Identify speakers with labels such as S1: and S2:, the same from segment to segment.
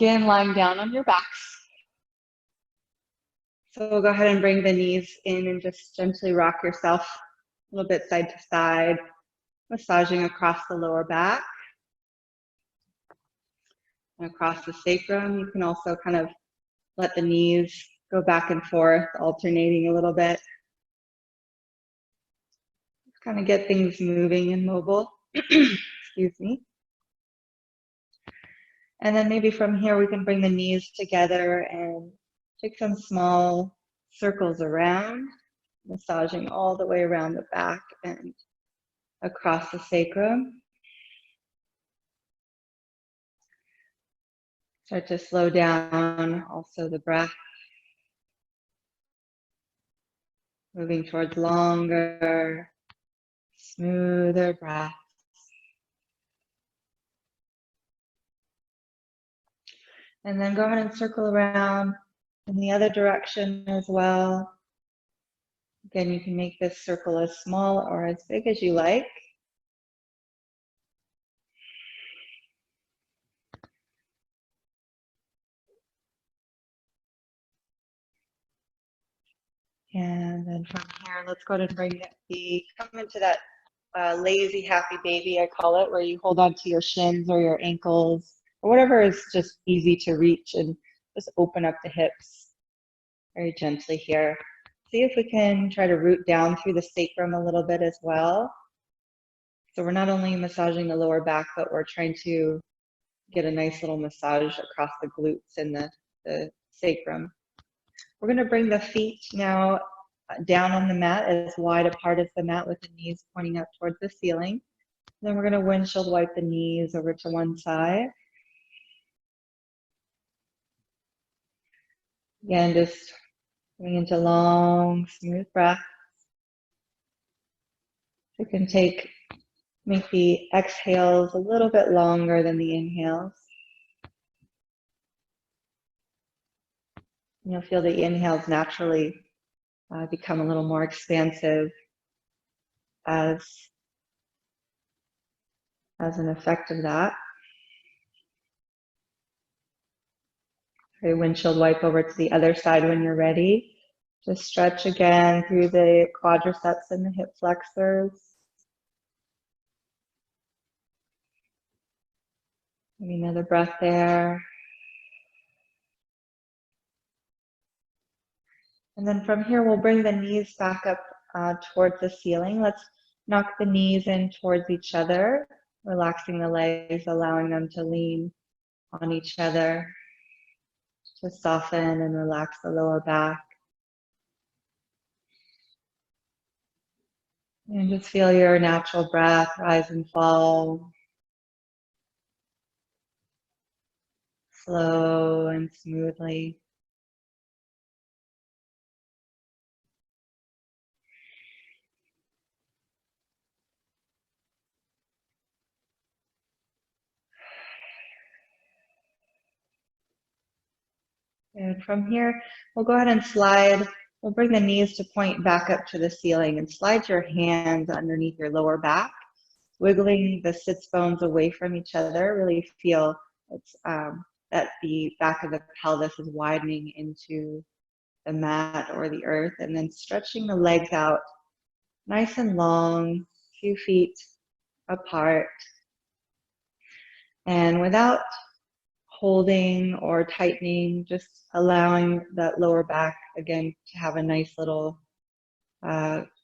S1: Again, lying down on your backs. So we'll go ahead and bring the knees in and just gently rock yourself a little bit side to side, massaging across the lower back and across the sacrum. You can also kind of let the knees go back and forth, alternating a little bit. Just kind of get things moving and mobile. Excuse me. And then maybe from here we can bring the knees together and take some small circles around, massaging all the way around the back and across the sacrum. Start to slow down also the breath, moving towards longer, smoother breath. And then go ahead and circle around in the other direction as well. Again, you can make this circle as small or as big as you like. And then from here, let's go ahead and bring come into that lazy, happy baby, I call it, where you hold on to your shins or your ankles or whatever is just easy to reach, and just open up the hips very gently here. See if we can try to root down through the sacrum a little bit as well. So we're not only massaging the lower back, but we're trying to get a nice little massage across the glutes and the sacrum. We're going to bring the feet now down on the mat, as wide apart as the mat, with the knees pointing up towards the ceiling. Then we're going to windshield wipe the knees over to one side. Again, just going into long, smooth breaths. You can make the exhales a little bit longer than the inhales. You'll feel the inhales naturally become a little more expansive as an effect of that. Windshield wipe over to the other side when you're ready. Just stretch again through the quadriceps and the hip flexors. Maybe another breath there. And then from here, we'll bring the knees back up towards the ceiling. Let's knock the knees in towards each other, relaxing the legs, allowing them to lean on each other, to soften and relax the lower back. And just feel your natural breath rise and fall, slow and smoothly. And from here, we'll go ahead and slide. We'll bring the knees to point back up to the ceiling and slide your hands underneath your lower back, wiggling the sits bones away from each other. Really feel it's, that the back of the pelvis is widening into the mat or the earth, and then stretching the legs out nice and long, 2 feet apart. And without holding or tightening, just allowing that lower back again to have a nice little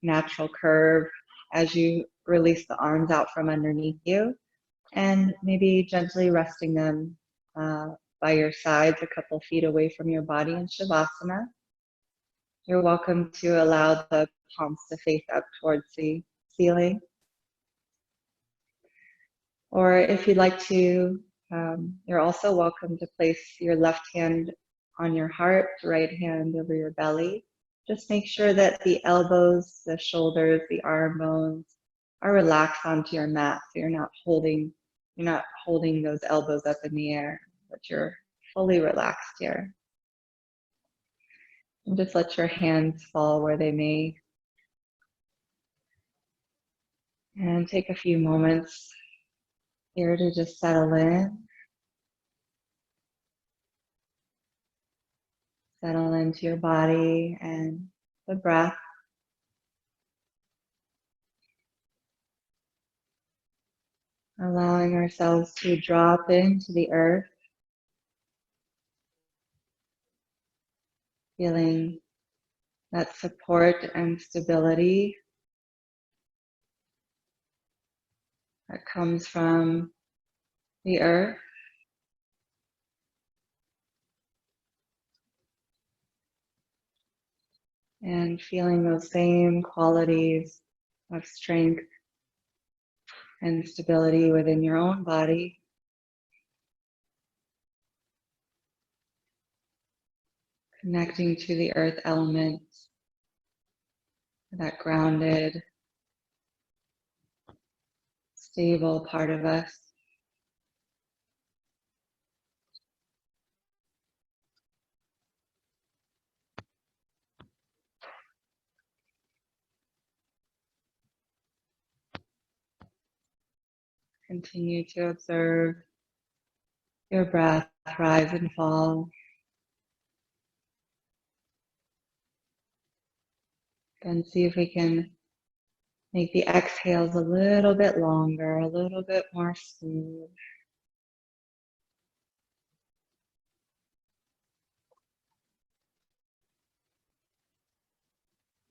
S1: natural curve as you release the arms out from underneath you, and maybe gently resting them by your sides a couple feet away from your body in Shavasana. You're welcome to allow the palms to face up towards the ceiling. Or if you'd like to, you're also welcome to place your left hand on your heart, right hand over your belly. Just make sure that the elbows, the shoulders, the arm bones are relaxed onto your mat. So you're not holding those elbows up in the air, but you're fully relaxed here. And just let your hands fall where they may. And take a few moments here to just settle in. Settle into your body and the breath. Allowing ourselves to drop into the earth, feeling that support and stability that comes from the earth. And feeling those same qualities of strength and stability within your own body. Connecting to the earth element, that grounded, stable part of us. Continue to observe your breath rise and fall. Then see if we can make the exhales a little bit longer, a little bit more smooth.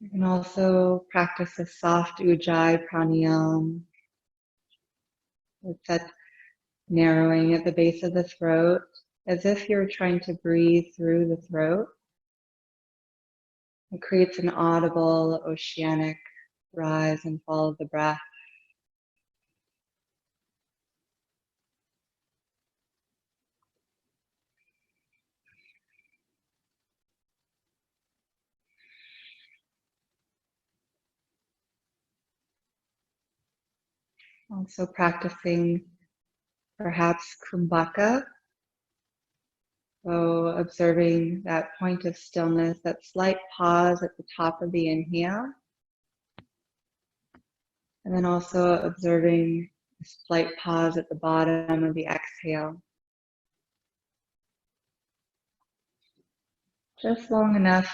S1: You can also practice a soft ujjayi pranayama with that narrowing at the base of the throat, as if you're trying to breathe through the throat. It creates an audible, oceanic rise and fall of the breath. Also practicing perhaps kumbhaka, so observing that point of stillness, that slight pause at the top of the inhale, and then also observing a slight pause at the bottom of the exhale. Just long enough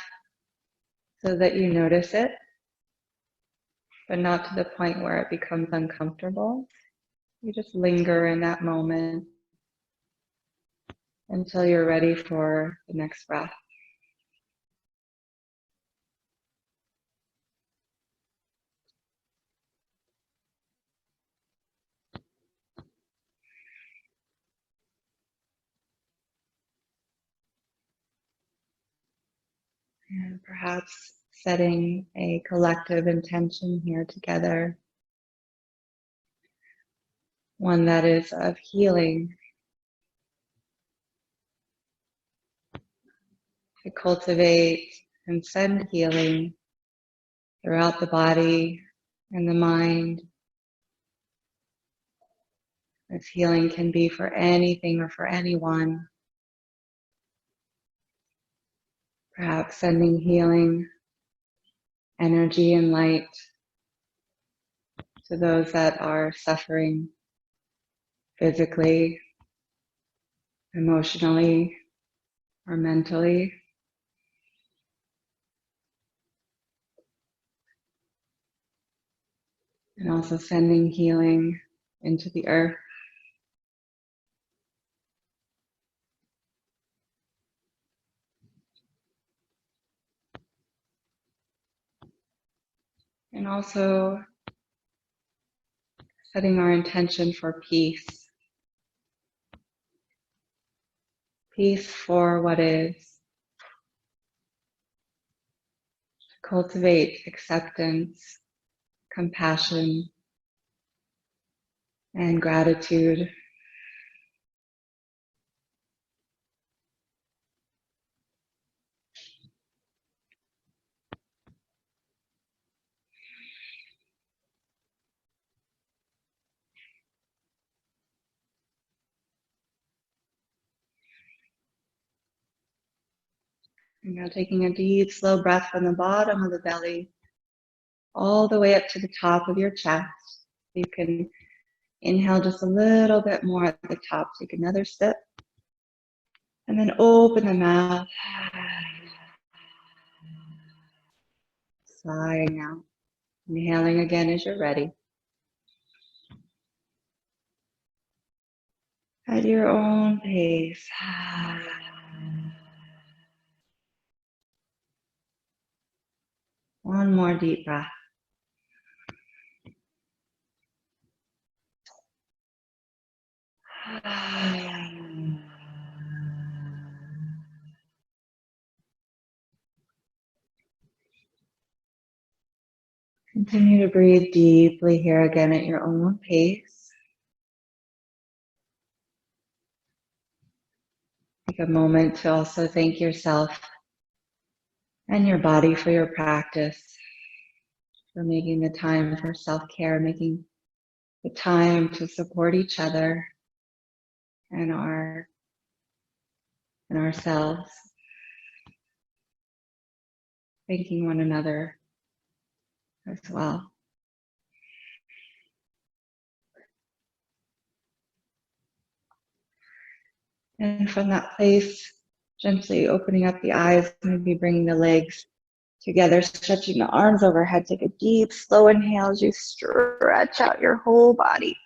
S1: so that you notice it, but not to the point where it becomes uncomfortable. You just linger in that moment until you're ready for the next breath. And perhaps setting a collective intention here together, one that is of healing, to cultivate and send healing throughout the body and the mind. This healing can be for anything or for anyone. Perhaps sending healing, energy, and light to those that are suffering physically, emotionally, or mentally. And also sending healing into the earth. And also setting our intention for peace. Peace for what is. Cultivate acceptance, compassion, and gratitude. And now taking a deep, slow breath from the bottom of the belly all the way up to the top of your chest. You can inhale just a little bit more at the top. Take another sip. And then open the mouth. sighing out. Inhaling again as you're ready. At your own pace. One more deep breath. Continue to breathe deeply here again at your own pace. Take a moment to also thank yourself and your body for your practice, for making the time for self-care, making the time to support each other and ourselves, thanking one another as well. And from that place, gently opening up the eyes, maybe bringing the legs together, stretching the arms overhead. Take a deep, slow inhale as you stretch out your whole body.